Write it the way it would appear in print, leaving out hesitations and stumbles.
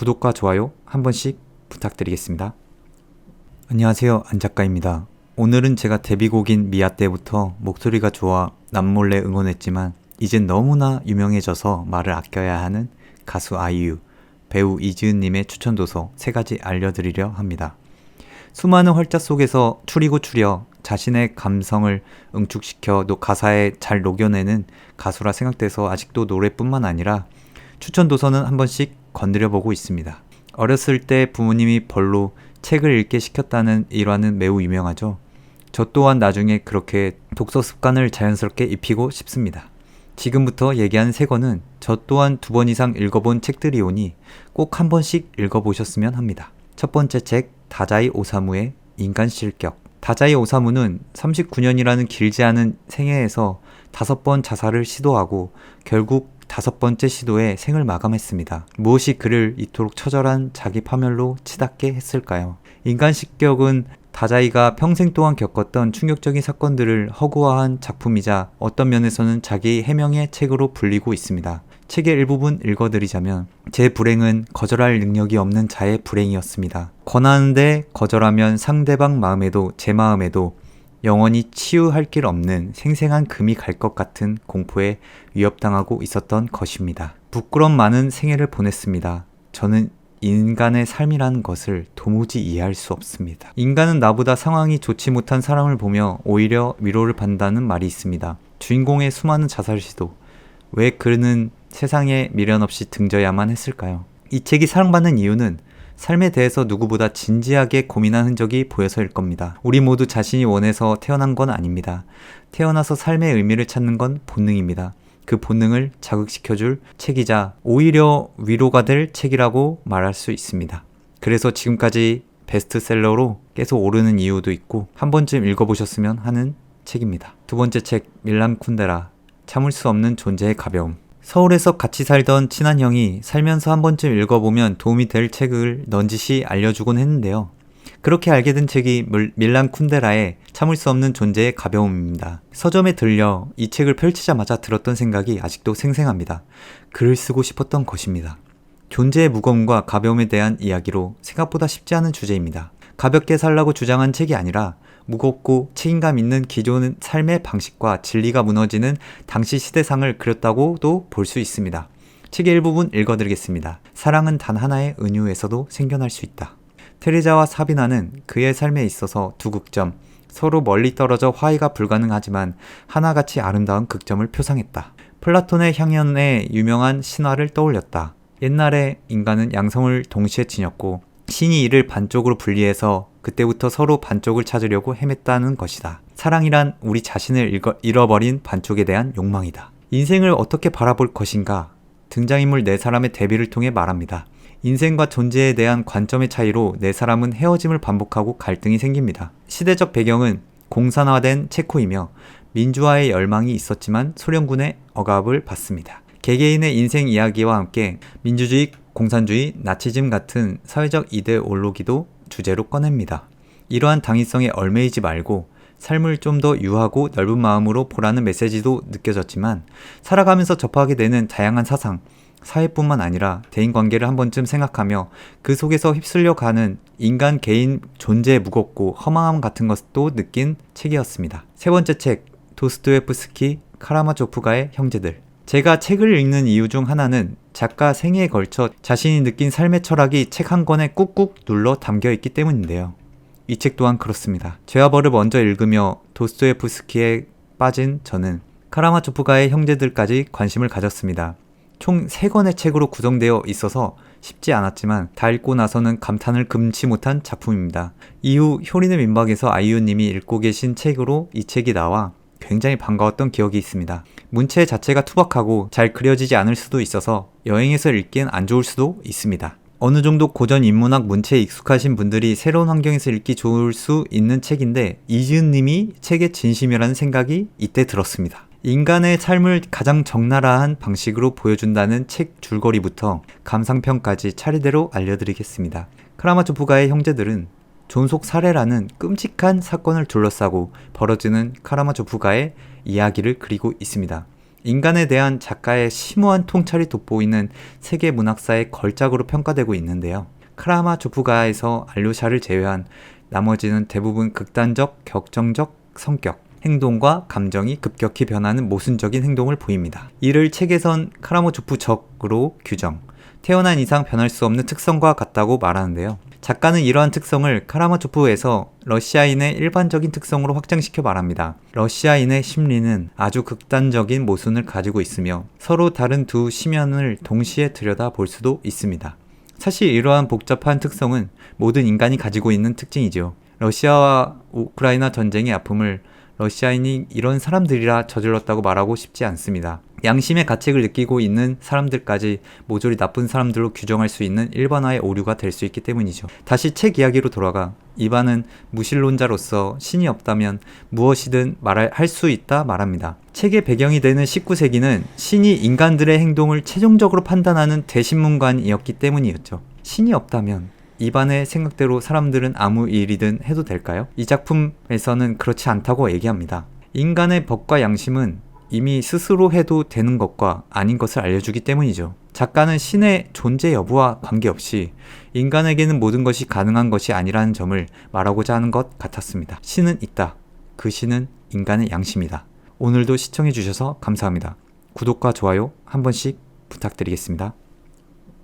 구독과 좋아요 한 번씩 부탁드리겠습니다. 안녕하세요, 안작가입니다. 오늘은 제가 데뷔곡인 미아 때부터 목소리가 좋아 남몰래 응원했지만 이젠 너무나 유명해져서 말을 아껴야 하는 가수 아이유, 배우 이지은님의 추천도서 3가지 알려드리려 합니다. 수많은 활자 속에서 추리고 추려 자신의 감성을 응축시켜 가사에 잘 녹여내는 가수라 생각돼서 아직도 노래뿐만 아니라 추천도서는 한 번씩 건드려보고 있습니다. 어렸을 때 부모님이 벌로 책을 읽게 시켰다는 일화는 매우 유명하죠. 저 또한 나중에 그렇게 독서 습관을 자연스럽게 입히고 싶습니다. 지금부터 얘기한 3권은 저 또한 2번 이상 읽어본 책들이오니 꼭 한 번씩 읽어보셨으면 합니다. 첫 번째 책, 다자이 오사무의 인간 실격. 다자이 오사무는 39년이라는 길지 않은 생애에서 5번 자살을 시도하고 결국 5번째 시도에 생을 마감했습니다. 무엇이 그를 이토록 처절한 자기 파멸로 치닫게 했을까요? 인간 실격은 다자이가 평생 동안 겪었던 충격적인 사건들을 허구화한 작품이자 어떤 면에서는 자기 해명의 책으로 불리고 있습니다. 책의 일부분 읽어드리자면, 제 불행은 거절할 능력이 없는 자의 불행이었습니다. 권하는데 거절하면 상대방 마음에도 제 마음에도 영원히 치유할 길 없는 생생한 금이 갈 것 같은 공포에 위협당하고 있었던 것입니다. 부끄럼 많은 생애를 보냈습니다. 저는 인간의 삶이라는 것을 도무지 이해할 수 없습니다. 인간은 나보다 상황이 좋지 못한 사람을 보며 오히려 위로를 받는다는 말이 있습니다. 주인공의 수많은 자살 시도, 왜 그는 세상에 미련 없이 등져야만 했을까요? 이 책이 사랑받는 이유는 삶에 대해서 누구보다 진지하게 고민한 흔적이 보여서일 겁니다. 우리 모두 자신이 원해서 태어난 건 아닙니다. 태어나서 삶의 의미를 찾는 건 본능입니다. 그 본능을 자극시켜줄 책이자 오히려 위로가 될 책이라고 말할 수 있습니다. 그래서 지금까지 베스트셀러로 계속 오르는 이유도 있고 한 번쯤 읽어보셨으면 하는 책입니다. 2번째 책, 밀람 쿤데라, 참을 수 없는 존재의 가벼움. 서울에서 같이 살던 친한 형이 살면서 한 번쯤 읽어보면 도움이 될 책을 넌지시 알려주곤 했는데요. 그렇게 알게 된 책이 밀람 쿤데라의 참을 수 없는 존재의 가벼움입니다. 서점에 들려 이 책을 펼치자마자 들었던 생각이 아직도 생생합니다. 글을 쓰고 싶었던 것입니다. 존재의 무거움과 가벼움에 대한 이야기로 생각보다 쉽지 않은 주제입니다. 가볍게 살라고 주장한 책이 아니라 무겁고 책임감 있는 기존 삶의 방식과 진리가 무너지는 당시 시대상을 그렸다고도 볼 수 있습니다. 책의 일부분 읽어드리겠습니다. 사랑은 단 하나의 은유에서도 생겨날 수 있다. 테레자와 사비나는 그의 삶에 있어서 두 극점, 서로 멀리 떨어져 화해가 불가능하지만 하나같이 아름다운 극점을 표상했다. 플라톤의 향연의 유명한 신화를 떠올렸다. 옛날에 인간은 양성을 동시에 지녔고 신이 이를 반쪽으로 분리해서 그때부터 서로 반쪽을 찾으려고 헤맸다는 것이다. 사랑이란 우리 자신을 잃어버린 반쪽에 대한 욕망이다. 인생을 어떻게 바라볼 것인가? 등장인물 4사람의 대비를 통해 말합니다. 인생과 존재에 대한 관점의 차이로 4사람은 헤어짐을 반복하고 갈등이 생깁니다. 시대적 배경은 공산화된 체코이며 민주화의 열망이 있었지만 소련군의 억압을 받습니다. 개개인의 인생 이야기와 함께 민주주의, 공산주의, 나치즘 같은 사회적 이데올로기도 주제로 꺼냅니다. 이러한 당위성에 얽매이지 말고 삶을 좀 더 유하고 넓은 마음으로 보라는 메시지도 느껴졌지만, 살아가면서 접하게 되는 다양한 사상, 사회뿐만 아니라 대인관계를 한 번쯤 생각하며 그 속에서 휩쓸려 가는 인간 개인 존재의 무겁고 허망함 같은 것도 느낀 책이었습니다. 3번째 책, 도스토옙스키, 카라마조프가의 형제들. 제가 책을 읽는 이유 중 하나는 작가 생애에 걸쳐 자신이 느낀 삶의 철학이 책 한 권에 꾹꾹 눌러 담겨있기 때문인데요. 이 책 또한 그렇습니다. 죄와 벌을 먼저 읽으며 도스토옙스키에 빠진 저는 카라마조프가의 형제들까지 관심을 가졌습니다. 총 3권의 책으로 구성되어 있어서 쉽지 않았지만 다 읽고 나서는 감탄을 금치 못한 작품입니다. 이후 효린의 민박에서 아이유님이 읽고 계신 책으로 이 책이 나와 굉장히 반가웠던 기억이 있습니다. 문체 자체가 투박하고 잘 그려지지 않을 수도 있어서 여행에서 읽기엔 안 좋을 수도 있습니다. 어느 정도 고전 인문학 문체에 익숙하신 분들이 새로운 환경에서 읽기 좋을 수 있는 책인데, 이지은 님이 책의 진심이라는 생각이 이때 들었습니다. 인간의 삶을 가장 적나라한 방식으로 보여준다는 책 줄거리부터 감상평까지 차례대로 알려드리겠습니다. 카라마조프가의 형제들은 존속 살해라는 끔찍한 사건을 둘러싸고 벌어지는 카라마조프가의 이야기를 그리고 있습니다. 인간에 대한 작가의 심오한 통찰이 돋보이는 세계 문학사의 걸작으로 평가되고 있는데요. 카라마조프가에서 알료샤를 제외한 나머지는 대부분 극단적, 격정적 성격, 행동과 감정이 급격히 변하는 모순적인 행동을 보입니다. 이를 책에선 카라마조프적으로 규정, 태어난 이상 변할 수 없는 특성과 같다고 말하는데요. 작가는 이러한 특성을 카라마조프에서 러시아인의 일반적인 특성으로 확장시켜 말합니다. 러시아인의 심리는 아주 극단적인 모순을 가지고 있으며 서로 다른 두 시면을 동시에 들여다볼 수도 있습니다. 사실 이러한 복잡한 특성은 모든 인간이 가지고 있는 특징이죠. 러시아와 우크라이나 전쟁의 아픔을 러시아인이 이런 사람들이라 저질렀다고 말하고 싶지 않습니다. 양심의 가책을 느끼고 있는 사람들까지 모조리 나쁜 사람들로 규정할 수 있는 일반화의 오류가 될 수 있기 때문이죠. 다시 책 이야기로 돌아가 이반은 무신론자로서 신이 없다면 무엇이든 할 수 있다 말합니다. 책의 배경이 되는 19세기는 신이 인간들의 행동을 최종적으로 판단하는 대신문관이었기 때문이었죠. 신이 없다면 이반의 생각대로 사람들은 아무 일이든 해도 될까요? 이 작품에서는 그렇지 않다고 얘기합니다. 인간의 법과 양심은 이미 스스로 해도 되는 것과 아닌 것을 알려주기 때문이죠. 작가는 신의 존재 여부와 관계없이 인간에게는 모든 것이 가능한 것이 아니라는 점을 말하고자 하는 것 같았습니다. 신은 있다. 그 신은 인간의 양심이다. 오늘도 시청해주셔서 감사합니다. 구독과 좋아요 한 번씩 부탁드리겠습니다.